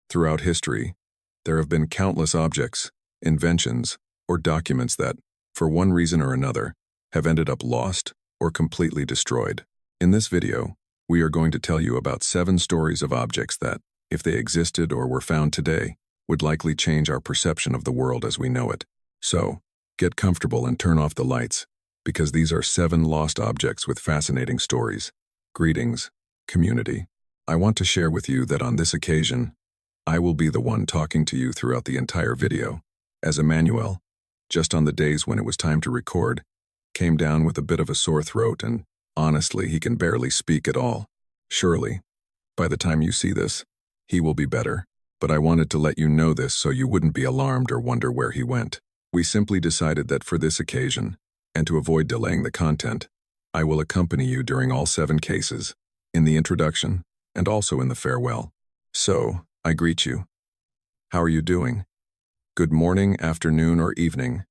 Throughout history, there have been countless objects, inventions, or documents that, for one reason or another, have ended up lost or completely destroyed. In this video, we are going to tell you about 7 stories of objects that, if they existed or were found today, would likely change our perception of the world as we know it. So, get comfortable and turn off the lights, because these are 7 lost objects with fascinating stories. Greetings, community. I want to share with you that on this occasion, I will be the one talking to you throughout the entire video, as Emmanuel, just on the days when it was time to record, came down with a bit of a sore throat and, honestly, he can barely speak at all. Surely, by the time you see this, he will be better, but I wanted to let you know this so you wouldn't be alarmed or wonder where he went. We simply decided that for this occasion, and to avoid delaying the content, I will accompany you during all 7 cases, in the introduction, and also in the farewell. So, I greet you. How are you doing? Good morning, afternoon, or evening.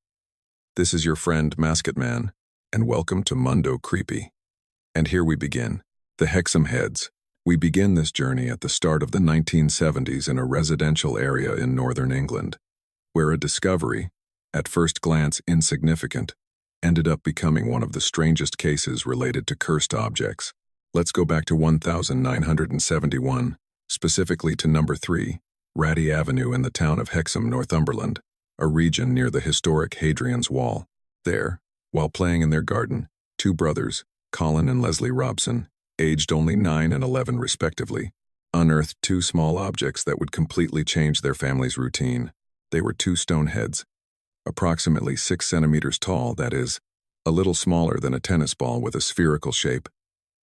This is your friend Mascot Man, and welcome to Mundo Creepy. And here we begin. The Hexham Heads. We begin this journey at the start of the 1970s in a residential area in northern England, where a discovery, at first glance insignificant, ended up becoming one of the strangest cases related to cursed objects. Let's go back to 1971, specifically to number 3, Ratty Avenue in the town of Hexham, Northumberland, a region near the historic Hadrian's Wall. There, while playing in their garden, 2 brothers, Colin and Leslie Robson, aged only 9 and 11 respectively, unearthed 2 small objects that would completely change their family's routine. They were 2 stone heads, approximately 6 centimeters tall, that is, a little smaller than a tennis ball with a spherical shape,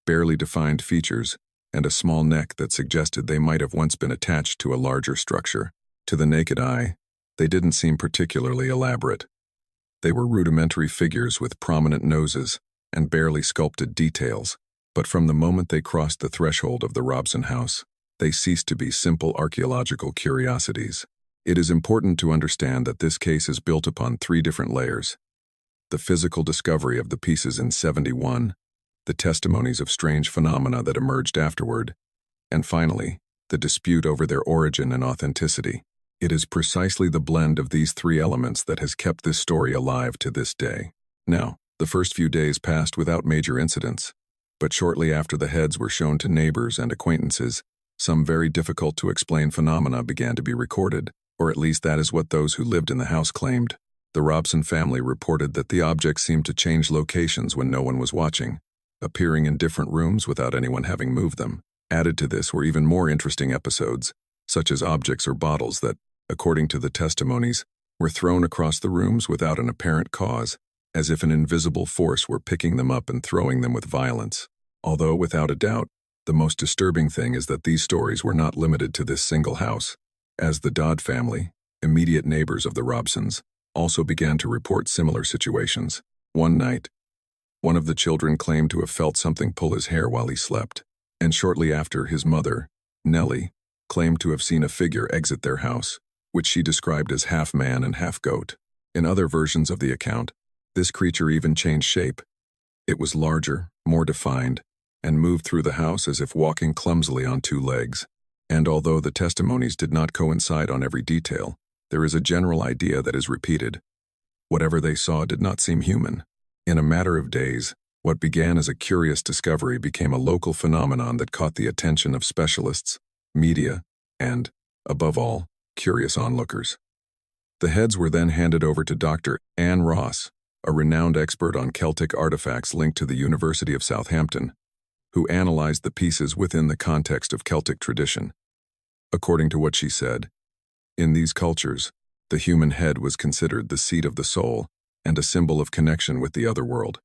barely defined features, and a small neck that suggested they might have once been attached to a larger structure. To the naked eye, they didn't seem particularly elaborate. They were rudimentary figures with prominent noses and barely sculpted details, but from the moment they crossed the threshold of the Robson house, they ceased to be simple archaeological curiosities. It is important to understand that this case is built upon 3 different layers: the physical discovery of the pieces in '71, the testimonies of strange phenomena that emerged afterward, and finally, the dispute over their origin and authenticity. It is precisely the blend of these 3 elements that has kept this story alive to this day. Now, the first few days passed without major incidents, but shortly after the heads were shown to neighbors and acquaintances, some very difficult-to-explain phenomena began to be recorded, or at least that is what those who lived in the house claimed. The Robson family reported that the objects seemed to change locations when no one was watching, appearing in different rooms without anyone having moved them. Added to this were even more interesting episodes, such as objects or bottles that, according to the testimonies, were thrown across the rooms without an apparent cause, as if an invisible force were picking them up and throwing them with violence. Although, without a doubt, the most disturbing thing is that these stories were not limited to this single house, as the Dodd family, immediate neighbors of the Robsons, also began to report similar situations. One night, one of the children claimed to have felt something pull his hair while he slept, and shortly after, his mother, Nellie, claimed to have seen a figure exit their house, which she described as half man and half goat. In other versions of the account, this creature even changed shape. It was larger, more defined, and moved through the house as if walking clumsily on 2 legs. And although the testimonies did not coincide on every detail, there is a general idea that is repeated. Whatever they saw did not seem human. In a matter of days, what began as a curious discovery became a local phenomenon that caught the attention of specialists, media, and, above all, curious onlookers. The heads were then handed over to Dr. Anne Ross, a renowned expert on Celtic artifacts linked to the University of Southampton, who analyzed the pieces within the context of Celtic tradition. According to what she said, in these cultures, the human head was considered the seat of the soul and a symbol of connection with the other world,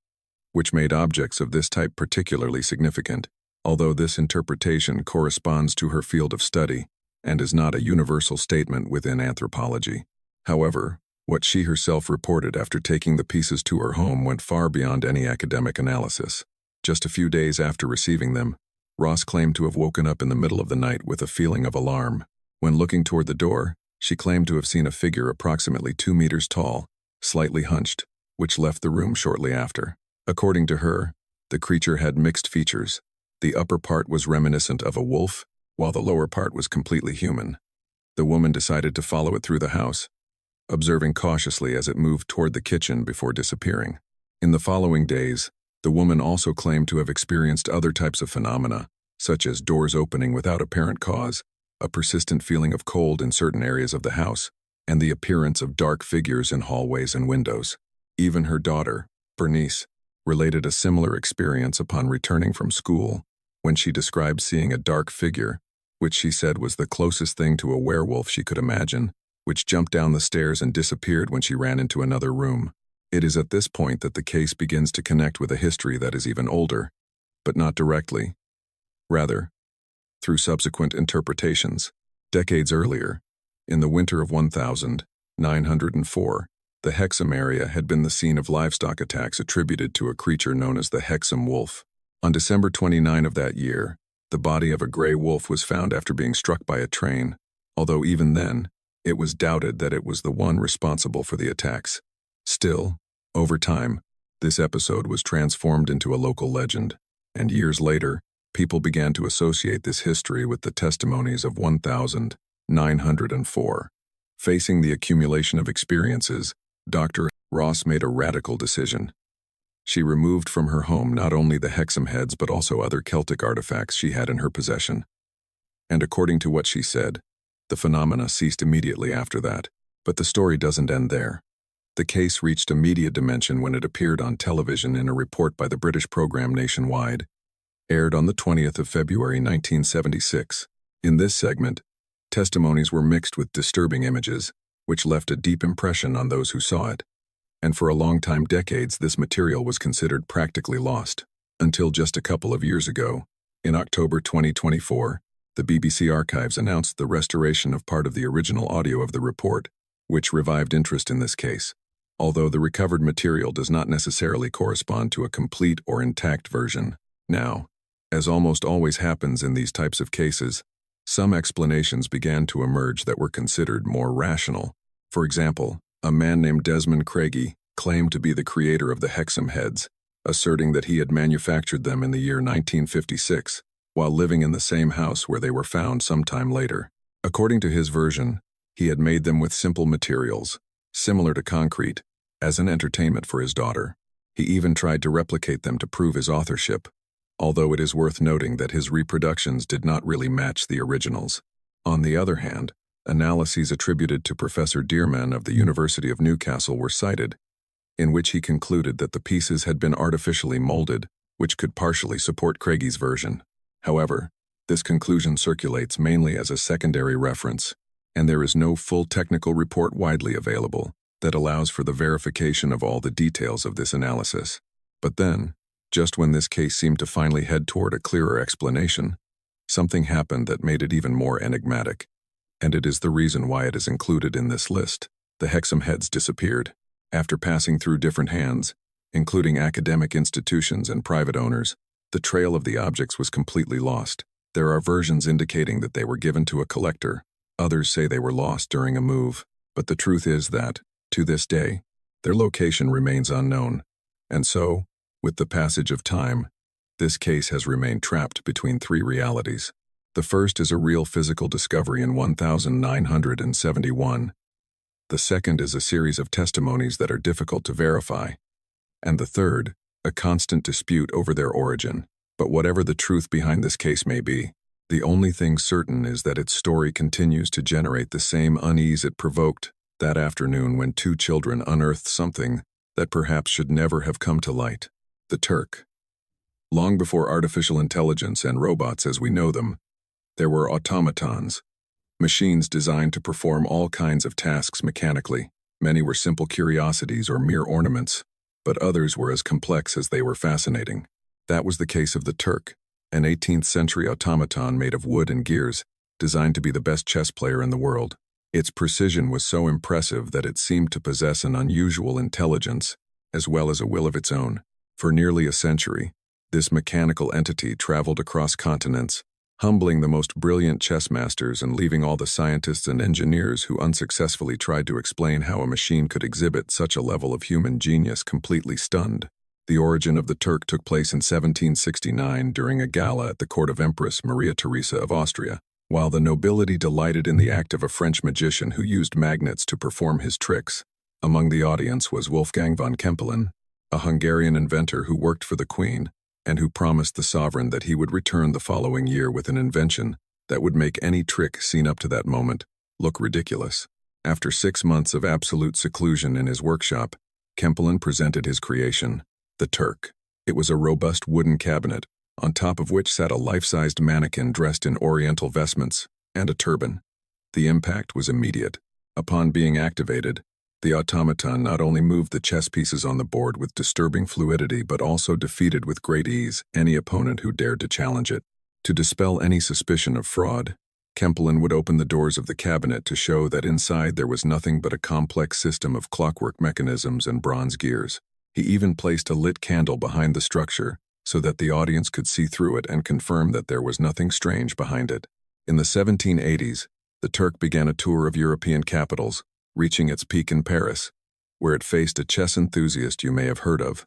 which made objects of this type particularly significant, although this interpretation corresponds to her field of study and is not a universal statement within anthropology. However, what she herself reported after taking the pieces to her home went far beyond any academic analysis. Just a few days after receiving them, Ross claimed to have woken up in the middle of the night with a feeling of alarm. When looking toward the door, she claimed to have seen a figure approximately 2 meters tall, slightly hunched, which left the room shortly after. According to her, the creature had mixed features. The upper part was reminiscent of a wolf, while the lower part was completely human. The woman decided to follow it through the house, observing cautiously as it moved toward the kitchen before disappearing. In the following days, the woman also claimed to have experienced other types of phenomena, such as doors opening without apparent cause, a persistent feeling of cold in certain areas of the house, and the appearance of dark figures in hallways and windows. Even her daughter, Bernice, related a similar experience upon returning from school, when she described seeing a dark figure, which she said was the closest thing to a werewolf she could imagine, which jumped down the stairs and disappeared when she ran into another room. It is at this point that the case begins to connect with a history that is even older, but not directly. Rather, through subsequent interpretations. Decades earlier, in the winter of 1904, the Hexham area had been the scene of livestock attacks attributed to a creature known as the Hexham wolf. On December 29 of that year, the body of a gray wolf was found after being struck by a train, although even then, it was doubted that it was the one responsible for the attacks. Still, over time, this episode was transformed into a local legend, and years later, people began to associate this history with the testimonies of 1904. Facing the accumulation of experiences, Dr. Ross made a radical decision. She removed from her home not only the Hexham Heads but also other Celtic artifacts she had in her possession. And according to what she said, the phenomena ceased immediately after that. But the story doesn't end there. The case reached a media dimension when it appeared on television in a report by the British program Nationwide, aired on the 20th of February 1976. In this segment, testimonies were mixed with disturbing images, which left a deep impression on those who saw it. And for a long time, decades, this material was considered practically lost. Until just a couple of years ago, in October 2024, the BBC Archives announced the restoration of part of the original audio of the report, which revived interest in this case, although the recovered material does not necessarily correspond to a complete or intact version. Now, as almost always happens in these types of cases, some explanations began to emerge that were considered more rational. For example, a man named Desmond Craigie claimed to be the creator of the Hexham Heads, asserting that he had manufactured them in the year 1956, while living in the same house where they were found sometime later. According to his version, he had made them with simple materials, similar to concrete, as an entertainment for his daughter. He even tried to replicate them to prove his authorship, although it is worth noting that his reproductions did not really match the originals. On the other hand, analyses attributed to Professor Dearman of the University of Newcastle were cited, in which he concluded that the pieces had been artificially molded, which could partially support Craigie's version. However, this conclusion circulates mainly as a secondary reference, and there is no full technical report widely available that allows for the verification of all the details of this analysis. But then, just when this case seemed to finally head toward a clearer explanation, something happened that made it even more enigmatic, and it is the reason why it is included in this list. The Hexham Heads disappeared. After passing through different hands, including academic institutions and private owners, the trail of the objects was completely lost. There are versions indicating that they were given to a collector. Others say they were lost during a move, but the truth is that, to this day, their location remains unknown. And so, with the passage of time, this case has remained trapped between three realities. The first is a real physical discovery in 1971. The second is a series of testimonies that are difficult to verify. And the third, a constant dispute over their origin. But whatever the truth behind this case may be, the only thing certain is that its story continues to generate the same unease it provoked that afternoon when two children unearthed something that perhaps should never have come to light. The Turk. Long before artificial intelligence and robots as we know them, there were automatons, machines designed to perform all kinds of tasks mechanically. Many were simple curiosities or mere ornaments, but others were as complex as they were fascinating. That was the case of the Turk, an 18th century automaton made of wood and gears, designed to be the best chess player in the world. Its precision was so impressive that it seemed to possess an unusual intelligence, as well as a will of its own. For nearly a century, this mechanical entity traveled across continents, humbling the most brilliant chess masters and leaving all the scientists and engineers who unsuccessfully tried to explain how a machine could exhibit such a level of human genius completely stunned. The origin of the Turk took place in 1769 during a gala at the court of Empress Maria Theresa of Austria. While the nobility delighted in the act of a French magician who used magnets to perform his tricks, among the audience was Wolfgang von Kempelen, a Hungarian inventor who worked for the Queen and who promised the sovereign that he would return the following year with an invention that would make any trick seen up to that moment look ridiculous. After 6 months of absolute seclusion in his workshop, Kempelen presented his creation, the Turk. It was a robust wooden cabinet, on top of which sat a life-sized mannequin dressed in oriental vestments and a turban. The impact was immediate. Upon being activated, the automaton not only moved the chess pieces on the board with disturbing fluidity but also defeated with great ease any opponent who dared to challenge it. To dispel any suspicion of fraud, Kempelen would open the doors of the cabinet to show that inside there was nothing but a complex system of clockwork mechanisms and bronze gears. He even placed a lit candle behind the structure so that the audience could see through it and confirm that there was nothing strange behind it. In the 1780s, the Turk began a tour of European capitals, reaching its peak in Paris, where it faced a chess enthusiast you may have heard of,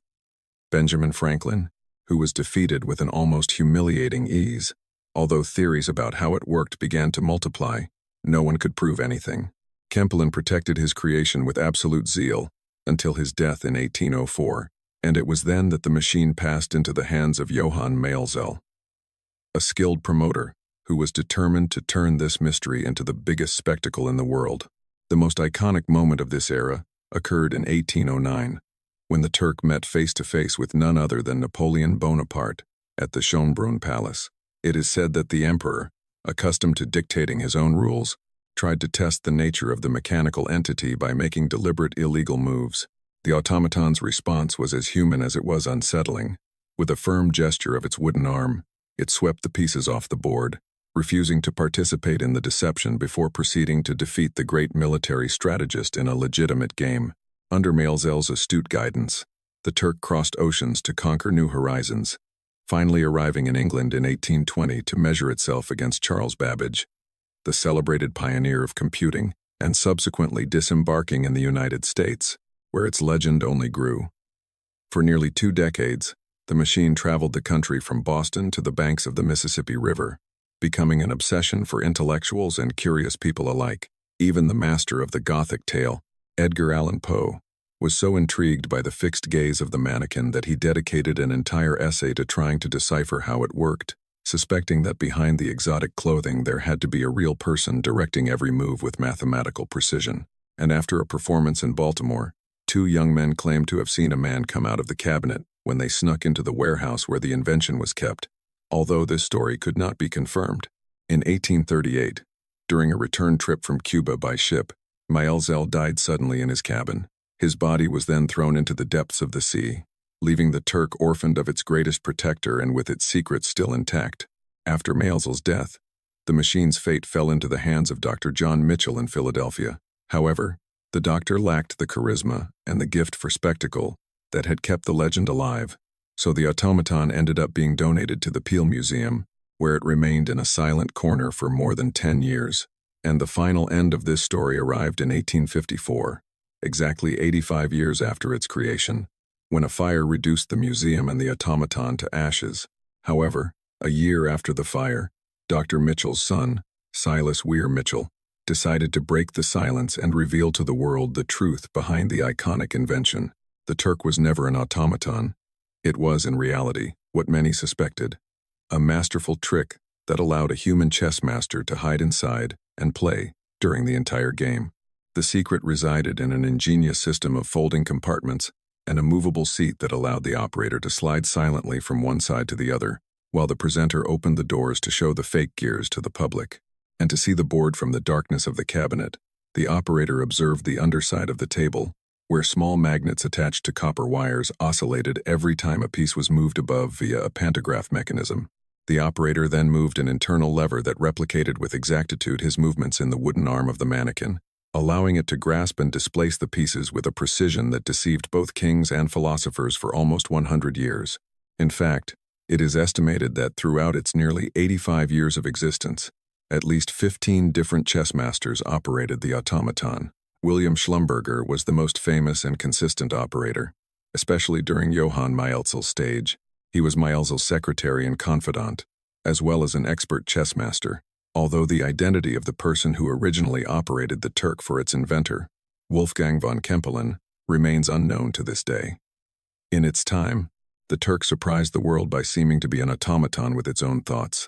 Benjamin Franklin, who was defeated with an almost humiliating ease. Although theories about how it worked began to multiply, no one could prove anything. Kempelen protected his creation with absolute zeal until his death in 1804, and it was then that the machine passed into the hands of Johann Maelzel, a skilled promoter who was determined to turn this mystery into the biggest spectacle in the world. The most iconic moment of this era occurred in 1809, when the Turk met face-to-face with none other than Napoleon Bonaparte at the Schönbrunn Palace. It is said that the emperor, accustomed to dictating his own rules, tried to test the nature of the mechanical entity by making deliberate illegal moves. The automaton's response was as human as it was unsettling. With a firm gesture of its wooden arm, it swept the pieces off the board, refusing to participate in the deception before proceeding to defeat the great military strategist in a legitimate game. Under Maelzel's astute guidance, the Turk crossed oceans to conquer new horizons, finally arriving in England in 1820 to measure itself against Charles Babbage, the celebrated pioneer of computing, and subsequently disembarking in the United States, where its legend only grew. For nearly 2 decades, the machine traveled the country from Boston to the banks of the Mississippi River, becoming an obsession for intellectuals and curious people alike. Even the master of the Gothic tale, Edgar Allan Poe, was so intrigued by the fixed gaze of the mannequin that he dedicated an entire essay to trying to decipher how it worked, suspecting that behind the exotic clothing there had to be a real person directing every move with mathematical precision. And after a performance in Baltimore, 2 young men claimed to have seen a man come out of the cabinet when they snuck into the warehouse where the invention was kept, although this story could not be confirmed. In 1838, during a return trip from Cuba by ship, Maelzel died suddenly in his cabin. His body was then thrown into the depths of the sea, leaving the Turk orphaned of its greatest protector and with its secrets still intact. After Maelzel's death, the machine's fate fell into the hands of Dr. John Mitchell in Philadelphia. However, the doctor lacked the charisma and the gift for spectacle that had kept the legend alive, so the automaton ended up being donated to the Peel Museum, where it remained in a silent corner for more than 10 years. And the final end of this story arrived in 1854, exactly 85 years after its creation, when a fire reduced the museum and the automaton to ashes. However, a year after the fire, Dr. Mitchell's son, Silas Weir Mitchell, decided to break the silence and reveal to the world the truth behind the iconic invention. The Turk was never an automaton. It was, in reality, what many suspected, a masterful trick that allowed a human chess master to hide inside and play during the entire game. The secret resided in an ingenious system of folding compartments and a movable seat that allowed the operator to slide silently from one side to the other, while the presenter opened the doors to show the fake gears to the public. And to see the board from the darkness of the cabinet, the operator observed the underside of the table, where small magnets attached to copper wires oscillated every time a piece was moved above via a pantograph mechanism. The operator then moved an internal lever that replicated with exactitude his movements in the wooden arm of the mannequin, allowing it to grasp and displace the pieces with a precision that deceived both kings and philosophers for almost 100 years. In fact, it is estimated that throughout its nearly 85 years of existence, at least 15 different chess masters operated the automaton. William Schlumberger was the most famous and consistent operator, especially during Johann Maelzel's stage. He was Maelzel's secretary and confidant, as well as an expert chess master. although the identity of the person who originally operated the Turk for its inventor, Wolfgang von Kempelen, remains unknown to this day. In its time, the Turk surprised the world by seeming to be an automaton with its own thoughts.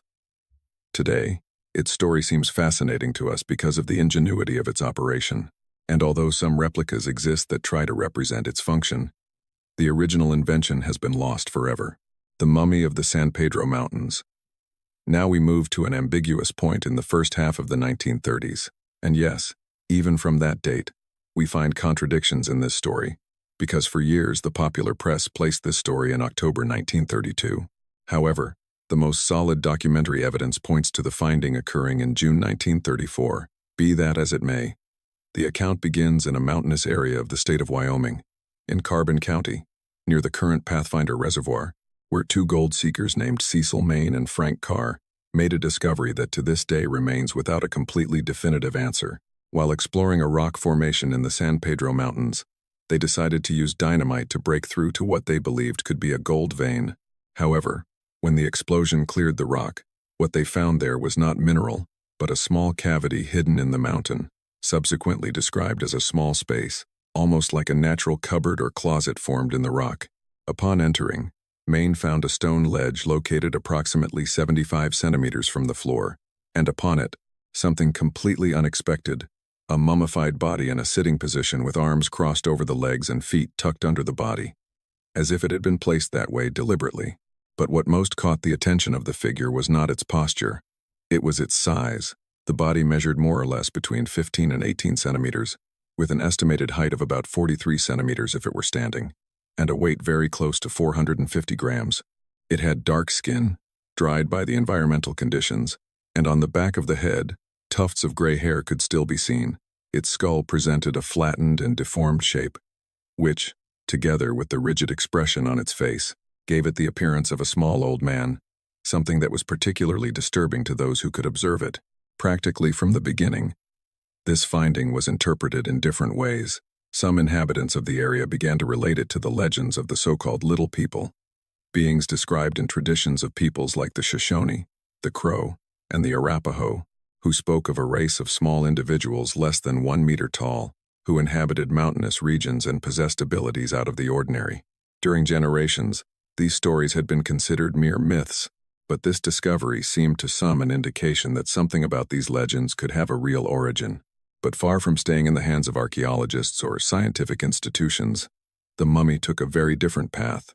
Today, its story seems fascinating to us because of the ingenuity of its operation, and although some replicas exist that try to represent its function, the original invention has been lost forever. The mummy of the San Pedro Mountains. Now we move to an ambiguous point in the first half of the 1930s, and yes, even from that date, we find contradictions in this story, because for years the popular press placed this story in October 1932. However, the most solid documentary evidence points to the finding occurring in June 1934. Be that as it may, the account begins in a mountainous area of the state of Wyoming, in Carbon County, near the current Pathfinder Reservoir, where two gold seekers named Cecil Main and Frank Carr made a discovery that to this day remains without a completely definitive answer. While exploring a rock formation in the San Pedro Mountains, they decided to use dynamite to break through to what they believed could be a gold vein. However, when the explosion cleared the rock, what they found there was not mineral, but a small cavity hidden in the mountain, subsequently described as a small space, almost like a natural cupboard or closet formed in the rock. Upon entering, Maine found a stone ledge located approximately 75 centimeters from the floor, and upon it, something completely unexpected, a mummified body in a sitting position with arms crossed over the legs and feet tucked under the body, as if it had been placed that way deliberately. But what most caught the attention of the figure was not its posture. It was its size. The body measured more or less between 15 and 18 centimeters, with an estimated height of about 43 centimeters if it were standing, and a weight very close to 450 grams. It had dark skin, dried by the environmental conditions, and on the back of the head, tufts of gray hair could still be seen. Its skull presented a flattened and deformed shape, which, together with the rigid expression on its face, gave it the appearance of a small old man, something that was particularly disturbing to those who could observe it. Practically from the beginning, this finding was interpreted in different ways. Some inhabitants of the area began to relate it to the legends of the so-called Little People, beings described in traditions of peoples like the Shoshone, the Crow, and the Arapaho, who spoke of a race of small individuals less than 1 meter tall, who inhabited mountainous regions and possessed abilities out of the ordinary. During generations, these stories had been considered mere myths, but this discovery seemed to some an indication that something about these legends could have a real origin. But far from staying in the hands of archaeologists or scientific institutions, the mummy took a very different path.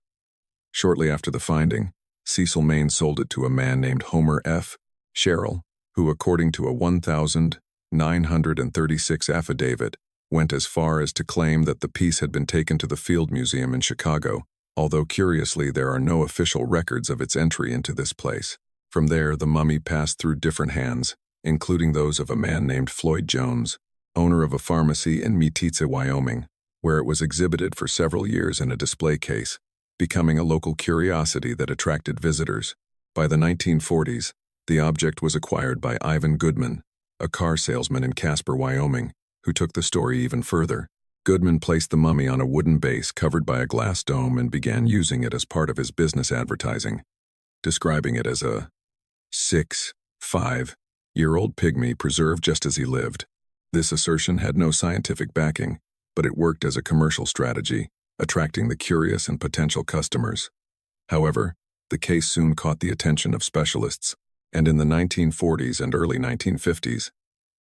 Shortly after the finding, Cecil Main sold it to a man named Homer F. Sherrill, who, according to a 1936 affidavit, went as far as to claim that the piece had been taken to the Field Museum in Chicago, although curiously there are no official records of its entry into this place. From there, the mummy passed through different hands, including those of a man named Floyd Jones, owner of a pharmacy in Meetitsa, Wyoming, where it was exhibited for several years in a display case, becoming a local curiosity that attracted visitors. By the 1940s, the object was acquired by Ivan Goodman, a car salesman in Casper, Wyoming, who took the story even further. Goodman placed the mummy on a wooden base covered by a glass dome and began using it as part of his business advertising, describing it as a 5-year-old pygmy preserved just as he lived. This assertion had no scientific backing, but it worked as a commercial strategy, attracting the curious and potential customers. However, the case soon caught the attention of specialists, and in the 1940s and early 1950s,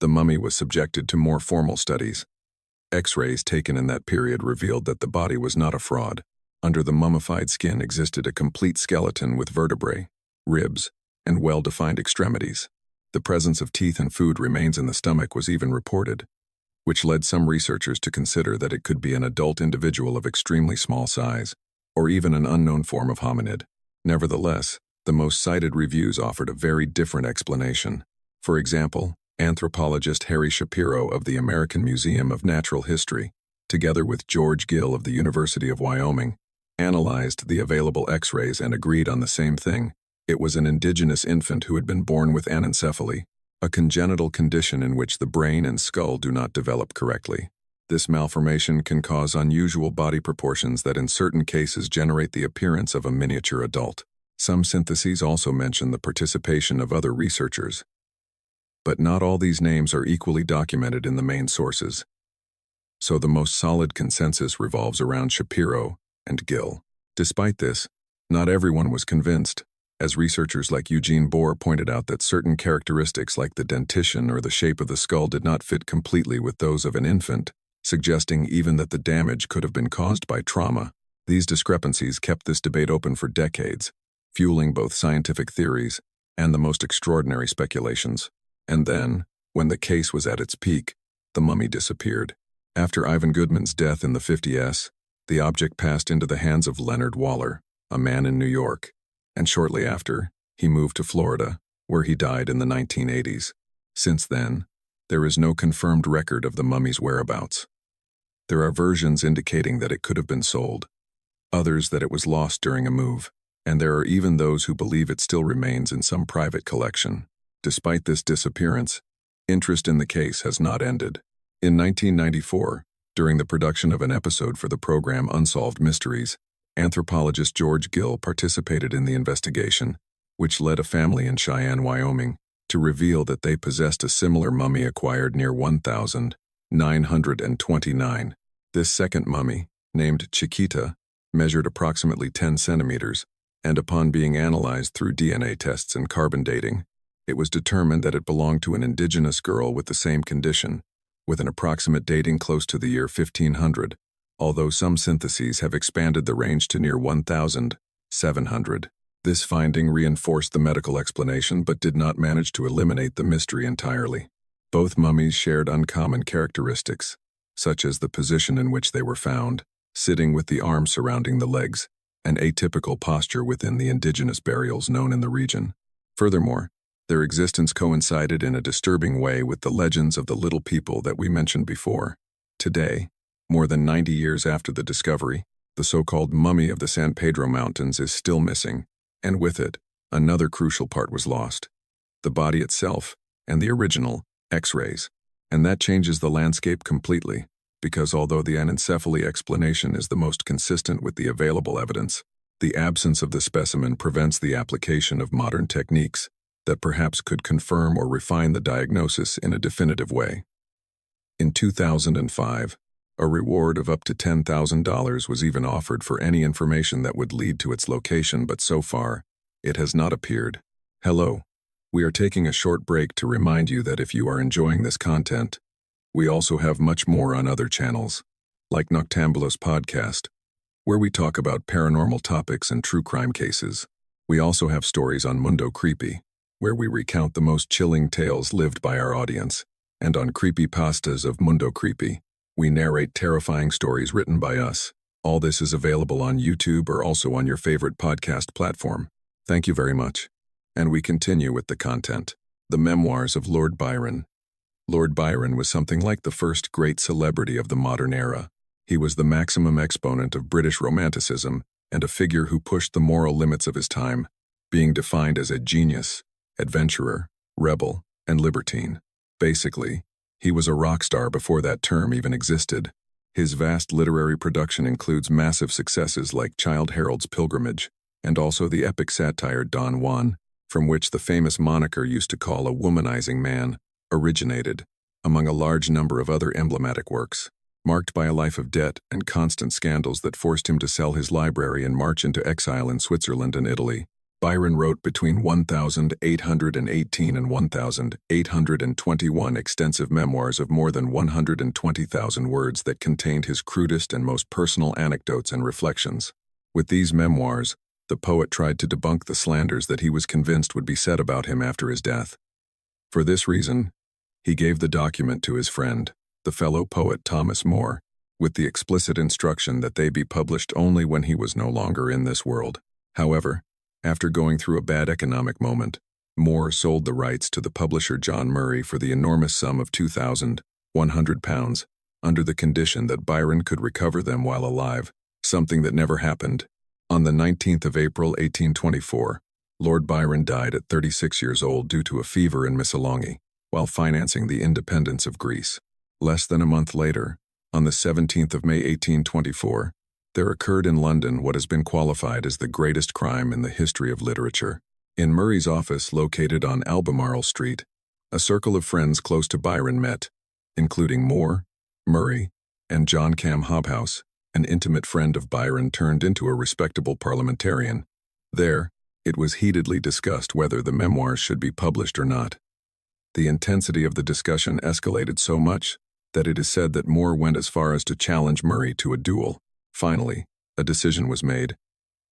the mummy was subjected to more formal studies. X-rays taken in that period revealed that the body was not a fraud. Under the mummified skin existed a complete skeleton with vertebrae, ribs, and well-defined extremities. The presence of teeth and food remains in the stomach was even reported, which led some researchers to consider that it could be an adult individual of extremely small size, or even an unknown form of hominid. Nevertheless, the most cited reviews offered a very different explanation. For example, anthropologist Harry Shapiro of the American Museum of Natural History, together with George Gill of the University of Wyoming, analyzed the available X-rays and agreed on the same thing. It was an indigenous infant who had been born with anencephaly, a congenital condition in which the brain and skull do not develop correctly. This malformation can cause unusual body proportions that in certain cases generate the appearance of a miniature adult. Some syntheses also mention the participation of other researchers, But not all these names are equally documented in the main sources. So the most solid consensus revolves around Shapiro and Gill. Despite this, not everyone was convinced, as researchers like Eugene Bohr pointed out that certain characteristics like the dentition or the shape of the skull did not fit completely with those of an infant, suggesting even that the damage could have been caused by trauma. These discrepancies kept this debate open for decades, fueling both scientific theories and the most extraordinary speculations. And then, when the case was at its peak, the mummy disappeared. After Ivan Goodman's death in the 50s, the object passed into the hands of Leonard Waller, a man in New York, and shortly after, he moved to Florida, where he died in the 1980s. Since then, there is no confirmed record of the mummy's whereabouts. There are versions indicating that it could have been sold, others that it was lost during a move, and there are even those who believe it still remains in some private collection. Despite this disappearance, interest in the case has not ended. In 1994, during the production of an episode for the program Unsolved Mysteries, anthropologist George Gill participated in the investigation, which led a family in Cheyenne, Wyoming, to reveal that they possessed a similar mummy acquired near 1929. This second mummy, named Chiquita, measured approximately 10 centimeters, and upon being analyzed through DNA tests and carbon dating, it was determined that it belonged to an indigenous girl with the same condition, with an approximate dating close to the year 1500, although some syntheses have expanded the range to near 1700. This finding reinforced the medical explanation but did not manage to eliminate the mystery entirely. Both mummies shared uncommon characteristics, such as the position in which they were found, sitting with the arms surrounding the legs, an atypical posture within the indigenous burials known in the region. Furthermore, their existence coincided in a disturbing way with the legends of the little people that we mentioned before. Today, more than 90 years after the discovery, the so-called mummy of the San Pedro Mountains is still missing, and with it, another crucial part was lost: the body itself and the original X-rays. And that changes the landscape completely, because although the anencephaly explanation is the most consistent with the available evidence, the absence of the specimen prevents the application of modern techniques that perhaps could confirm or refine the diagnosis in a definitive way. In 2005, a reward of up to $10,000 was even offered for any information that would lead to its location, but so far, it has not appeared. Hello. We are taking a short break to remind you that if you are enjoying this content, we also have much more on other channels, like Noctambulos Podcast, where we talk about paranormal topics and true crime cases. We also have stories on Mundo Creepy, where we recount the most chilling tales lived by our audience, and on Creepypastas of Mundo Creepy, we narrate terrifying stories written by us. All this is available on YouTube or also on your favorite podcast platform. Thank you very much. And we continue with the content. The Memoirs of Lord Byron. Lord Byron was something like the first great celebrity of the modern era. He was the maximum exponent of British Romanticism and a figure who pushed the moral limits of his time, being defined as a genius, adventurer, rebel, and libertine. Basically, he was a rock star before that term even existed. His vast literary production includes massive successes like Childe Harold's Pilgrimage, and also the epic satire Don Juan, from which the famous moniker used to call a womanizing man originated, among a large number of other emblematic works. Marked by a life of debt and constant scandals that forced him to sell his library and march into exile in Switzerland and Italy, Byron wrote between 1,818 and 1,821 extensive memoirs of more than 120,000 words that contained his crudest and most personal anecdotes and reflections. With these memoirs, the poet tried to debunk the slanders that he was convinced would be said about him after his death. For this reason, he gave the document to his friend, the fellow poet Thomas More, with the explicit instruction that they be published only when he was no longer in this world. However, after going through a bad economic moment, More sold the rights to the publisher John Murray for the enormous sum of £2,100, under the condition that Byron could recover them while alive, something that never happened. On the 19th of April 1824, Lord Byron died at 36 years old due to a fever in Missolonghi, while financing the independence of Greece. Less than a month later, on the 17th of May 1824, there occurred in London what has been qualified as the greatest crime in the history of literature. In Murray's office located on Albemarle Street, A circle of friends close to Byron met, including Moore, Murray, and John Cam Hobhouse, an intimate friend of Byron turned into a respectable parliamentarian. There, it was heatedly discussed whether the memoirs should be published or not. The intensity of the discussion escalated so much that it is said that Moore went as far as to challenge Murray to a duel. Finally, a decision was made,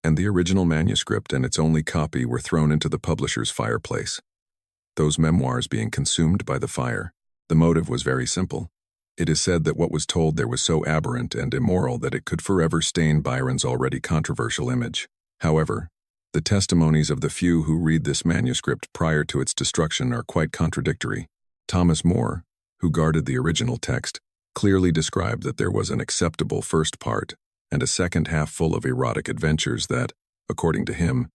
and the original manuscript and its only copy were thrown into the publisher's fireplace, those memoirs being consumed by the fire. The motive was very simple. It is said that what was told there was so aberrant and immoral that it could forever stain Byron's already controversial image. However, the testimonies of the few who read this manuscript prior to its destruction are quite contradictory. Thomas Moore, who guarded the original text, clearly described that there was an acceptable first part and a second half full of erotic adventures that, according to him,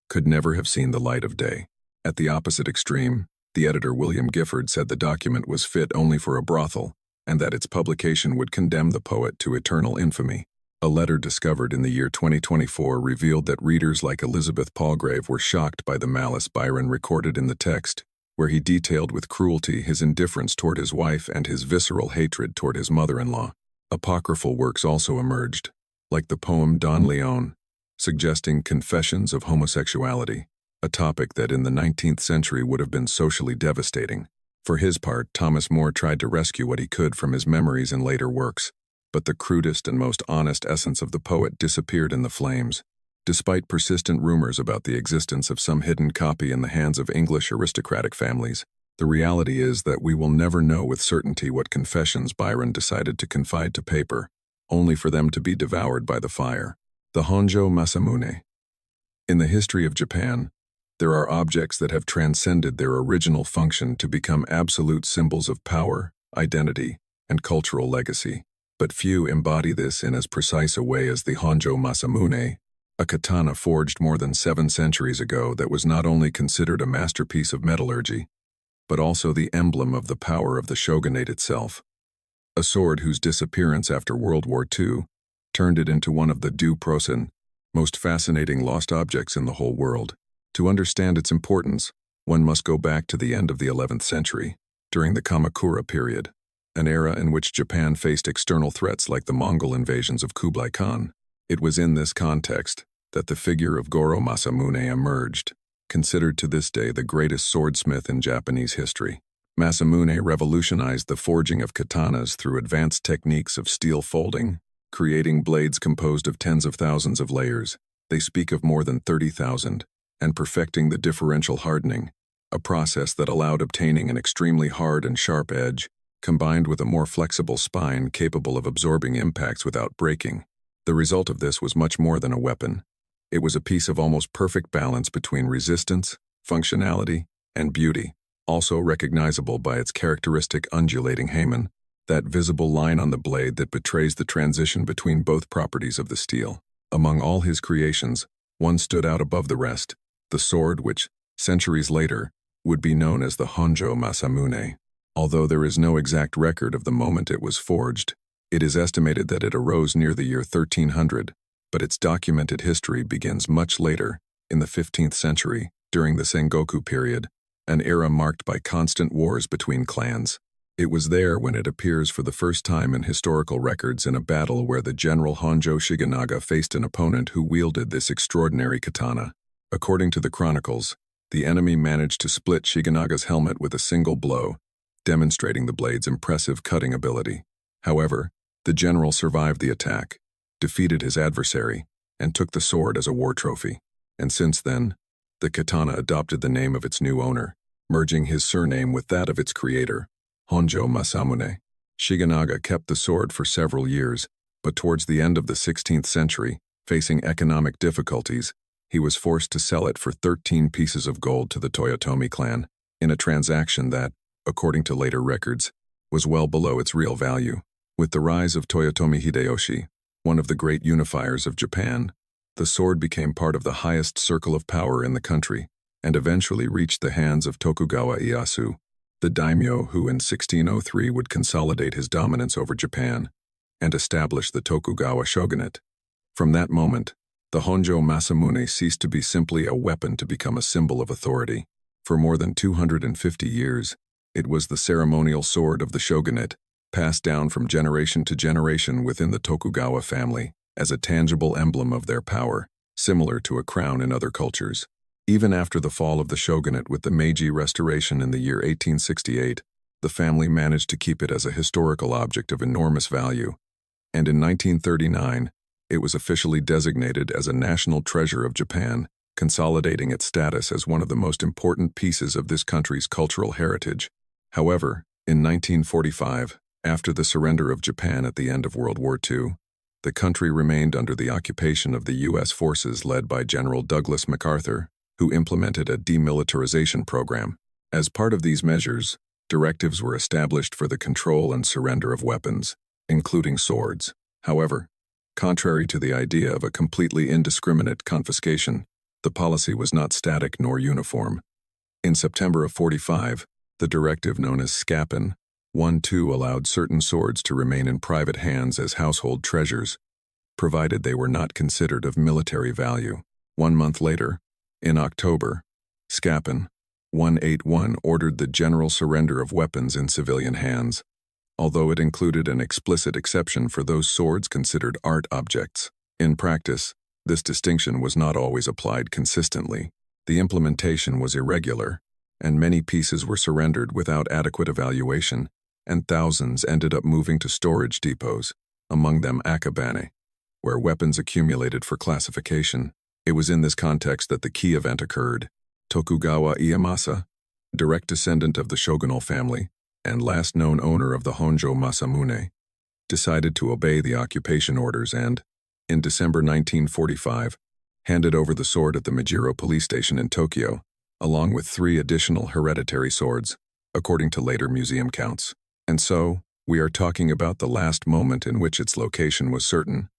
could never have seen the light of day. At the opposite extreme, the editor William Gifford said the document was fit only for a brothel and that its publication would condemn the poet to eternal infamy. A letter discovered in the year 2024 revealed that readers like Elizabeth Palgrave were shocked by the malice Byron recorded in the text, where he detailed with cruelty his indifference toward his wife and his visceral hatred toward his mother-in-law. Apocryphal works also emerged, like the poem Don Leon, suggesting confessions of homosexuality, a topic that in the 19th century would have been socially devastating. For his part, Thomas Moore tried to rescue what he could from his memories in later works, but the crudest and most honest essence of the poet disappeared in the flames. Despite persistent rumors about the existence of some hidden copy in the hands of English aristocratic families, the reality is that we will never know with certainty what confessions Byron decided to confide to paper, only for them to be devoured by the fire. The Honjo Masamune. In the history of Japan, there are objects that have transcended their original function to become absolute symbols of power, identity, and cultural legacy. But few embody this in as precise a way as the Honjo Masamune, a katana forged more than 7 centuries ago that was not only considered a masterpiece of metallurgy, but also the emblem of the power of the shogunate itself. A sword whose disappearance after World War II turned it into one of the du-prosen, most fascinating lost objects in the whole world. To understand its importance, one must go back to the end of the 11th century, during the Kamakura period, an era in which Japan faced external threats like the Mongol invasions of Kublai Khan. It was in this context that the figure of Goro Masamune emerged, considered to this day the greatest swordsmith in Japanese history. Masamune revolutionized the forging of katanas through advanced techniques of steel folding, creating blades composed of tens of thousands of layers. They speak of more than 30,000, and perfecting the differential hardening, a process that allowed obtaining an extremely hard and sharp edge, combined with a more flexible spine capable of absorbing impacts without breaking. The result of this was much more than a weapon. It was a piece of almost perfect balance between resistance, functionality, and beauty, also recognizable by its characteristic undulating hamen, that visible line on the blade that betrays the transition between both properties of the steel. Among all his creations, one stood out above the rest, the sword which, centuries later, would be known as the Honjo Masamune. Although there is no exact record of the moment it was forged, it is estimated that it arose near the year 1300, but its documented history begins much later, in the 15th century, during the Sengoku period, an era marked by constant wars between clans. It was there when it appears for the first time in historical records in a battle where the general Honjo Shigenaga faced an opponent who wielded this extraordinary katana. According to the chronicles, the enemy managed to split Shigenaga's helmet with a single blow, demonstrating the blade's impressive cutting ability. However, the general survived the attack, defeated his adversary, and took the sword as a war trophy. And since then, the katana adopted the name of its new owner, merging his surname with that of its creator, Honjo Masamune. Shigenaga kept the sword for several years, but towards the end of the 16th century, facing economic difficulties, he was forced to sell it for 13 pieces of gold to the Toyotomi clan, in a transaction that, according to later records, was well below its real value. With the rise of Toyotomi Hideyoshi, one of the great unifiers of Japan, the sword became part of the highest circle of power in the country, and eventually reached the hands of Tokugawa Ieyasu, the daimyo who in 1603 would consolidate his dominance over Japan and establish the Tokugawa shogunate. From that moment, the Honjo Masamune ceased to be simply a weapon to become a symbol of authority. For more than 250 years, It was the ceremonial sword of the shogunate, passed down from generation to generation within the Tokugawa family as a tangible emblem of their power, similar to a crown in other cultures. Even after the fall of the shogunate with the Meiji Restoration in the year 1868, the family managed to keep it as a historical object of enormous value, and in 1939, it was officially designated as a national treasure of Japan, consolidating its status as one of the most important pieces of this country's cultural heritage. However, in 1945, after the surrender of Japan at the end of World War II, the country remained under the occupation of the U.S. forces led by General Douglas MacArthur, who implemented a demilitarization program. As part of these measures, directives were established for the control and surrender of weapons, including swords. However, contrary to the idea of a completely indiscriminate confiscation, the policy was not static nor uniform. In September of 45, the directive known as Scapin 1-2 allowed certain swords to remain in private hands as household treasures, provided they were not considered of military value. 1 month later, in October, Scapin 181 ordered the general surrender of weapons in civilian hands, although it included an explicit exception for those swords considered art objects. In practice, this distinction was not always applied consistently. The implementation was irregular, and many pieces were surrendered without adequate evaluation, and thousands ended up moving to storage depots, among them Akabane, where weapons accumulated for classification. It was in this context that the key event occurred. Tokugawa Ieyasu, direct descendant of the shogunal family and last known owner of the Honjo Masamune, decided to obey the occupation orders and, in December 1945, handed over the sword at the Majiro police station in Tokyo, along with 3 additional hereditary swords, according to later museum counts. And so, we are talking about the last moment in which its location was certain,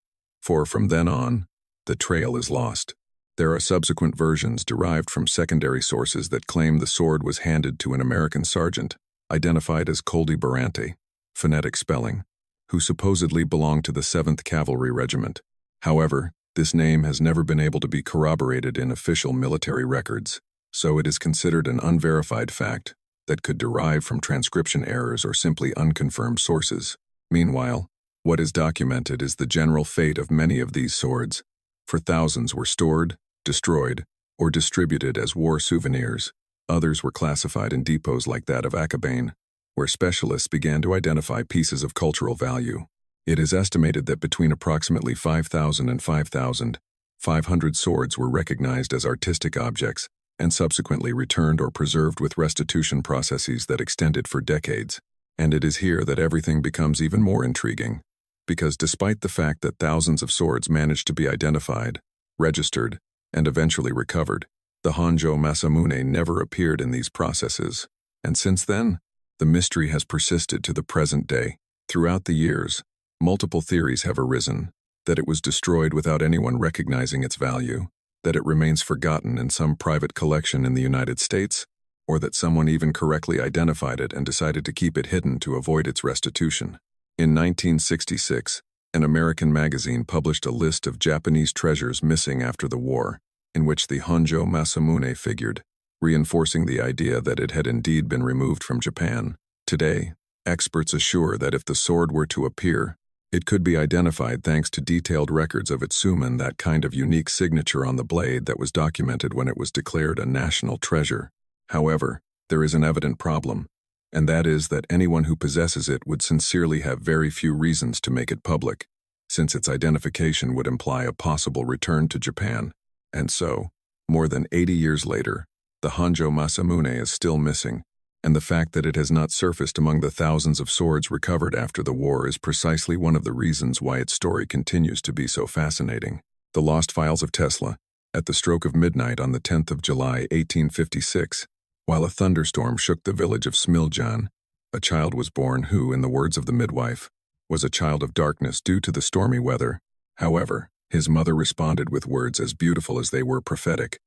for from then on, the trail is lost. There are subsequent versions derived from secondary sources that claim the sword was handed to an American sergeant, identified as Coldy Barante, phonetic spelling, who supposedly belonged to the 7th Cavalry Regiment. However, this name has never been able to be corroborated in official military records, so it is considered an unverified fact that could derive from transcription errors or simply unconfirmed sources. Meanwhile, what is documented is the general fate of many of these swords, for thousands were stored, destroyed, or distributed as war souvenirs. Others were classified in depots like that of Akabane, where specialists began to identify pieces of cultural value. It is estimated that between approximately 5,000 and 5,500 swords were recognized as artistic objects and subsequently returned or preserved with restitution processes that extended for decades. And it is here that everything becomes even more intriguing, because despite the fact that thousands of swords managed to be identified, registered, and eventually recovered, the Honjo Masamune never appeared in these processes. And since then, the mystery has persisted to the present day. Throughout the years, multiple theories have arisen: that it was destroyed without anyone recognizing its value, that it remains forgotten in some private collection in the United States, or that someone even correctly identified it and decided to keep it hidden to avoid its restitution. In 1966, an American magazine published a list of Japanese treasures missing after the war, in which the Honjo Masamune figured, reinforcing the idea that it had indeed been removed from Japan. Today, experts assure that if the sword were to appear, it could be identified thanks to detailed records of its sumen, that kind of unique signature on the blade that was documented when it was declared a national treasure. However, there is an evident problem, and that is that anyone who possesses it would sincerely have very few reasons to make it public, since its identification would imply a possible return to Japan. And so, more than 80 years later, the Honjo Masamune is still missing, and the fact that it has not surfaced among the thousands of swords recovered after the war is precisely one of the reasons why its story continues to be so fascinating. The Lost Files of Tesla. At the stroke of midnight on the 10th of July, 1856, while a thunderstorm shook the village of Smiljan, a child was born who, in the words of the midwife, was a child of darkness due to the stormy weather. However, his mother responded with words as beautiful as they were prophetic: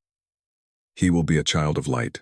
"He will be a child of light."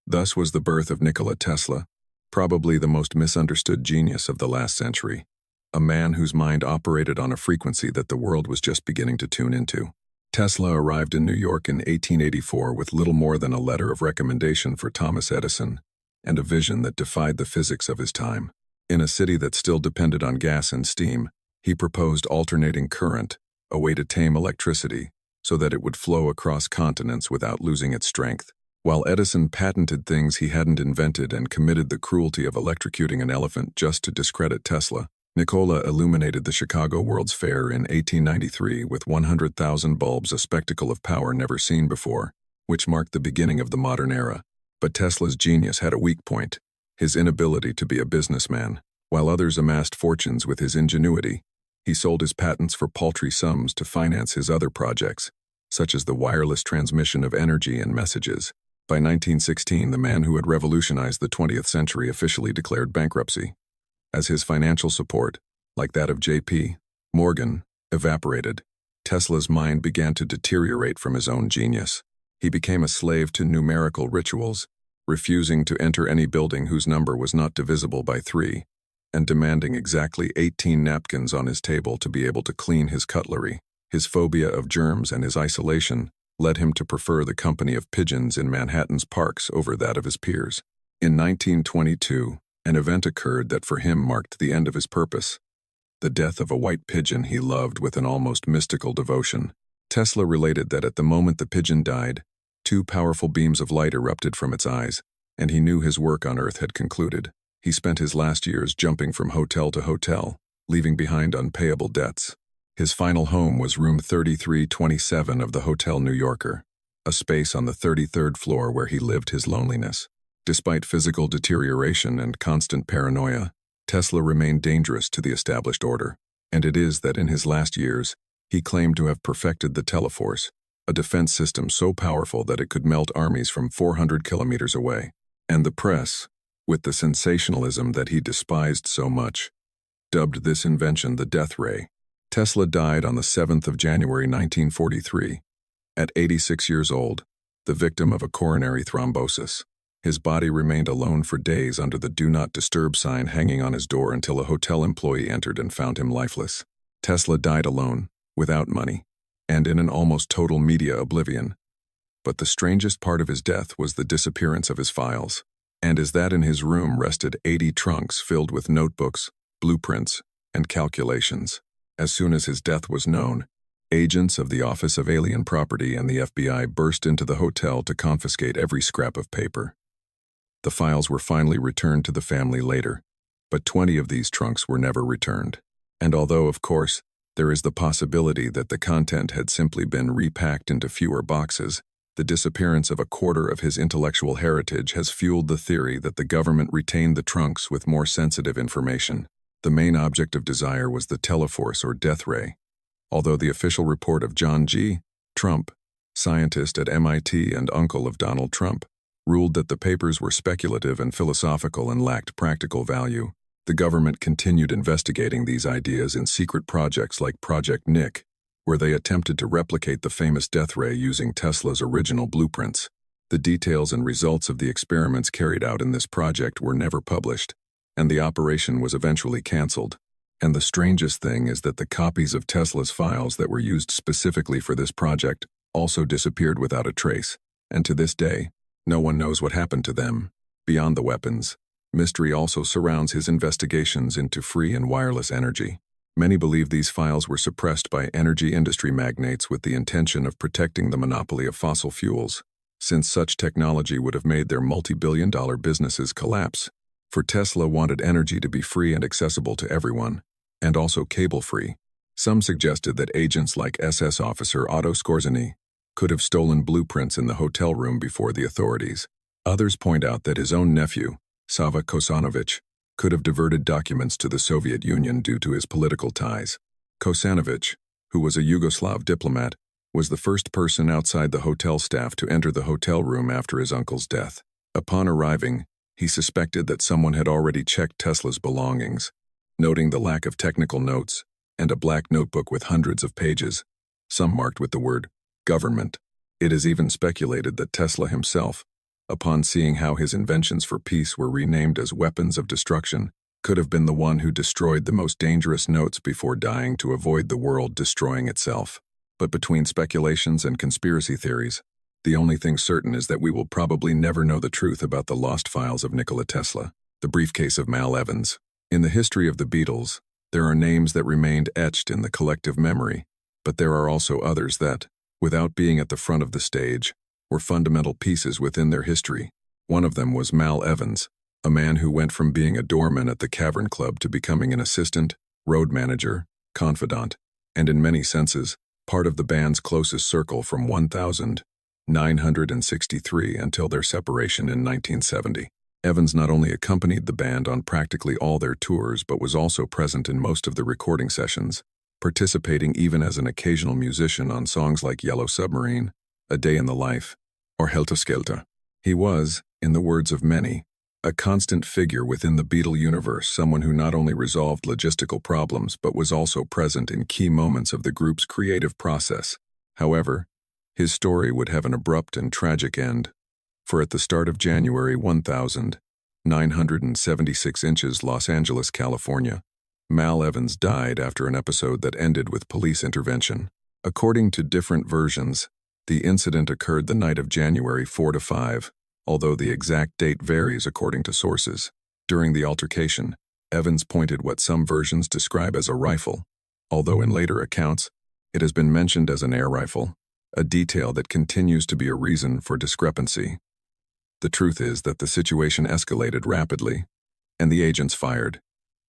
Thus was the birth of Nikola Tesla, probably the most misunderstood genius of the last century, a man whose mind operated on a frequency that the world was just beginning to tune into. Tesla arrived in New York in 1884 with little more than a letter of recommendation for Thomas Edison, and a vision that defied the physics of his time. In a city that still depended on gas and steam, he proposed alternating current, a way to tame electricity, so that it would flow across continents without losing its strength. While Edison patented things he hadn't invented and committed the cruelty of electrocuting an elephant just to discredit Tesla, Nikola illuminated the Chicago World's Fair in 1893 with 100,000 bulbs, a spectacle of power never seen before, which marked the beginning of the modern era. But Tesla's genius had a weak point: his inability to be a businessman. While others amassed fortunes with his ingenuity, he sold his patents for paltry sums to finance his other projects, such as the wireless transmission of energy and messages. By 1916, the man who had revolutionized the 20th century officially declared bankruptcy. As his financial support, like that of J.P. Morgan, evaporated, Tesla's mind began to deteriorate from his own genius. He became a slave to numerical rituals, refusing to enter any building whose number was not divisible by 3, and demanding exactly 18 napkins on his table to be able to clean his cutlery. His phobia of germs and his isolation led him to prefer the company of pigeons in Manhattan's parks over that of his peers. In 1922, an event occurred that for him marked the end of his purpose: the death of a white pigeon he loved with an almost mystical devotion. Tesla related that at the moment the pigeon died, 2 powerful beams of light erupted from its eyes, and he knew his work on Earth had concluded. He spent his last years jumping from hotel to hotel, leaving behind unpayable debts. His final home was room 3327 of the Hotel New Yorker, a space on the 33rd floor where he lived his loneliness. Despite physical deterioration and constant paranoia, Tesla remained dangerous to the established order, and it is that in his last years, he claimed to have perfected the Teleforce, a defense system so powerful that it could melt armies from 400 kilometers away. And the press, with the sensationalism that he despised so much, dubbed this invention the death ray. Tesla died on the 7th of January 1943, at 86 years old, the victim of a coronary thrombosis. His body remained alone for days under the "Do Not Disturb" sign hanging on his door until a hotel employee entered and found him lifeless. Tesla died alone, without money, and in an almost total media oblivion. But the strangest part of his death was the disappearance of his files, and is that in his room rested 80 trunks filled with notebooks, blueprints, and calculations. As soon as his death was known, agents of the Office of Alien Property and the FBI burst into the hotel to confiscate every scrap of paper. The files were finally returned to the family later, but 20 of these trunks were never returned. And although, of course, there is the possibility that the content had simply been repacked into fewer boxes, the disappearance of a quarter of his intellectual heritage has fueled the theory that the government retained the trunks with more sensitive information. The main object of desire was the Teleforce or death ray, although the official report of John G. Trump, scientist at MIT and uncle of Donald Trump, ruled that the papers were speculative and philosophical and lacked practical value. The government continued investigating these ideas in secret projects like Project Nick, where they attempted to replicate the famous death ray using Tesla's original blueprints. The details and results of the experiments carried out in this project were never published, and the operation was eventually canceled. And the strangest thing is that the copies of Tesla's files that were used specifically for this project also disappeared without a trace, and to this day, no one knows what happened to them. Beyond the weapons, mystery also surrounds his investigations into free and wireless energy. Many believe these files were suppressed by energy industry magnates with the intention of protecting the monopoly of fossil fuels, since such technology would have made their multi-billion-dollar businesses collapse. For Tesla wanted energy to be free and accessible to everyone, and also cable-free. Some suggested that agents like SS officer Otto Skorzeny could have stolen blueprints in the hotel room before the authorities. Others point out that his own nephew, Sava Kosanovich, could have diverted documents to the Soviet Union due to his political ties. Kosanovich, who was a Yugoslav diplomat, was the first person outside the hotel staff to enter the hotel room after his uncle's death. Upon arriving, he suspected that someone had already checked Tesla's belongings, noting the lack of technical notes and a black notebook with hundreds of pages, some marked with the word government. It is even speculated that Tesla himself, upon seeing how his inventions for peace were renamed as weapons of destruction, could have been the one who destroyed the most dangerous notes before dying to avoid the world destroying itself. But between speculations and conspiracy theories, The only thing certain is that we will probably never know the truth about the lost files of Nikola Tesla, the briefcase of Mal Evans. In the history of the Beatles, there are names that remained etched in the collective memory, but there are also others that, without being at the front of the stage, were fundamental pieces within their history. One of them was Mal Evans, a man who went from being a doorman at the Cavern Club to becoming an assistant, road manager, confidant, and in many senses, part of the band's closest circle from 1963 until their separation in 1970. Evans not only accompanied the band on practically all their tours but was also present in most of the recording sessions, participating even as an occasional musician on songs like Yellow Submarine, A Day in the Life, or Helter Skelter. He was, in the words of many, a constant figure within the Beatle universe, someone who not only resolved logistical problems but was also present in key moments of the group's creative process. However, his story would have an abrupt and tragic end, for at the start of January 1976 inches Los Angeles, California, Mal Evans died after an episode that ended with police intervention. According to different versions, the incident occurred the night of January 4 to 5, although the exact date varies according to sources. During the altercation, Evans pointed what some versions describe as a rifle, although in later accounts, it has been mentioned as an air rifle, a detail that continues to be a reason for discrepancy. The truth is that the situation escalated rapidly, and the agents fired,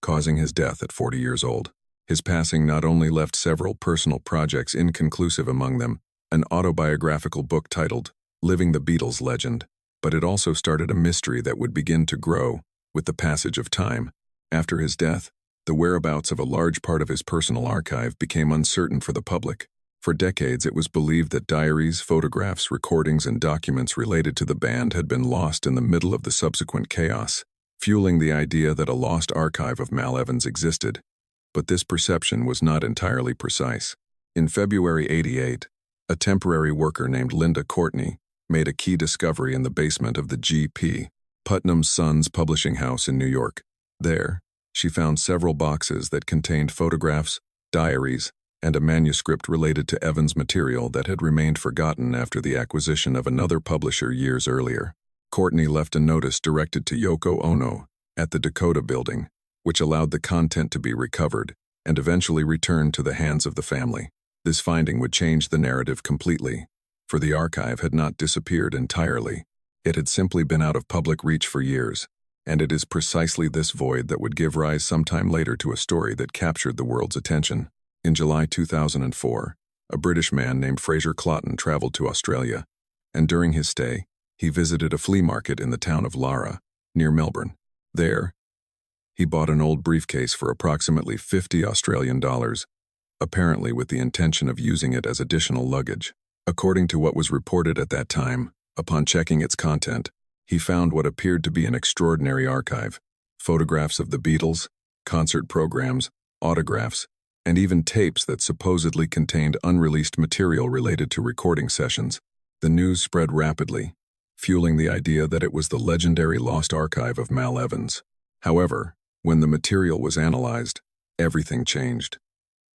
causing his death at 40 years old. His passing not only left several personal projects inconclusive, among them an autobiographical book titled Living the Beatles Legend, but it also started a mystery that would begin to grow with the passage of time. After his death, the whereabouts of a large part of his personal archive became uncertain for the public. For decades, it was believed that diaries, photographs, recordings, and documents related to the band had been lost in the middle of the subsequent chaos, fueling the idea that a lost archive of Mal Evans existed. But this perception was not entirely precise. In February '88, a temporary worker named Linda Courtney made a key discovery in the basement of the G.P. Putnam Sons publishing house in New York. There, she found several boxes that contained photographs, diaries, and a manuscript related to Evans' material that had remained forgotten after the acquisition of another publisher years earlier. Courtney left a notice directed to Yoko Ono at the Dakota Building, which allowed the content to be recovered and eventually returned to the hands of the family. This finding would change the narrative completely, for the archive had not disappeared entirely. It had simply been out of public reach for years, and it is precisely this void that would give rise sometime later to a story that captured the world's attention. In July 2004, a British man named Fraser Clotton traveled to Australia, and during his stay, he visited a flea market in the town of Lara, near Melbourne. There, he bought an old briefcase for approximately $50 Australian, apparently with the intention of using it as additional luggage. According to what was reported at that time, upon checking its content, he found what appeared to be an extraordinary archive: photographs of the Beatles, concert programs, autographs, and even tapes that supposedly contained unreleased material related to recording sessions. The news spread rapidly, fueling the idea that it was the legendary lost archive of Mal Evans. However, when the material was analyzed, everything changed.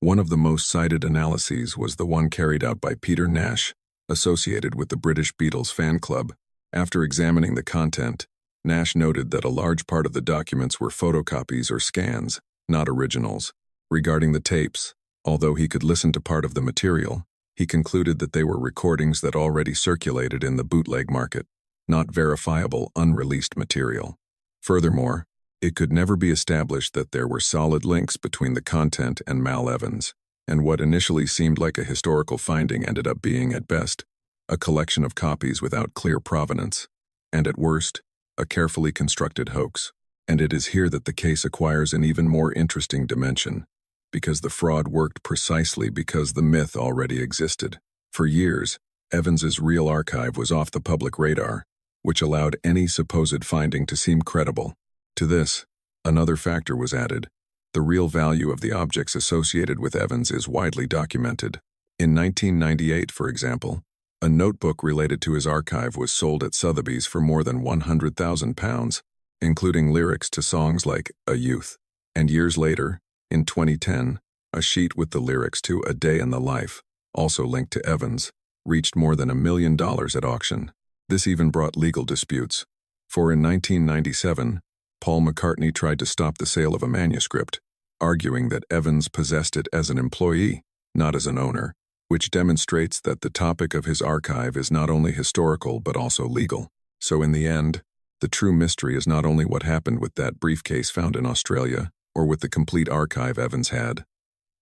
One of the most cited analyses was the one carried out by Peter Nash, associated with the British Beatles fan club. After examining the content, Nash noted that a large part of the documents were photocopies or scans, not originals. Regarding the tapes, although he could listen to part of the material, he concluded that they were recordings that already circulated in the bootleg market, not verifiable, unreleased material. Furthermore, it could never be established that there were solid links between the content and Mal Evans, and what initially seemed like a historical finding ended up being, at best, a collection of copies without clear provenance, and at worst, a carefully constructed hoax. And it is here that the case acquires an even more interesting dimension, because the fraud worked precisely because the myth already existed. For years, Evans's real archive was off the public radar, which allowed any supposed finding to seem credible. To this, another factor was added: the real value of the objects associated with Evans is widely documented. In 1998, for example, a notebook related to his archive was sold at Sotheby's for more than £100,000, including lyrics to songs like A Youth. And years later, in 2010, a sheet with the lyrics to A Day in the Life, also linked to Evans, reached more than $1 million at auction. This even brought legal disputes. For in 1997, Paul McCartney tried to stop the sale of a manuscript, arguing that Evans possessed it as an employee, not as an owner, which demonstrates that the topic of his archive is not only historical but also legal. So in the end, the true mystery is not only what happened with that briefcase found in Australia, or with the complete archive Evans had,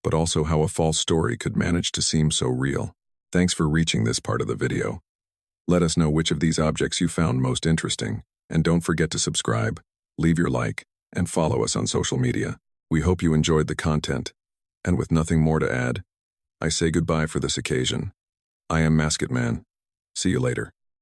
but also how a false story could manage to seem so real. Thanks for reaching this part of the video. Let us know which of these objects you found most interesting, and don't forget to subscribe, leave your like, and follow us on social media. We hope you enjoyed the content, and with nothing more to add, I say goodbye for this occasion. I am Masked Man. See you later.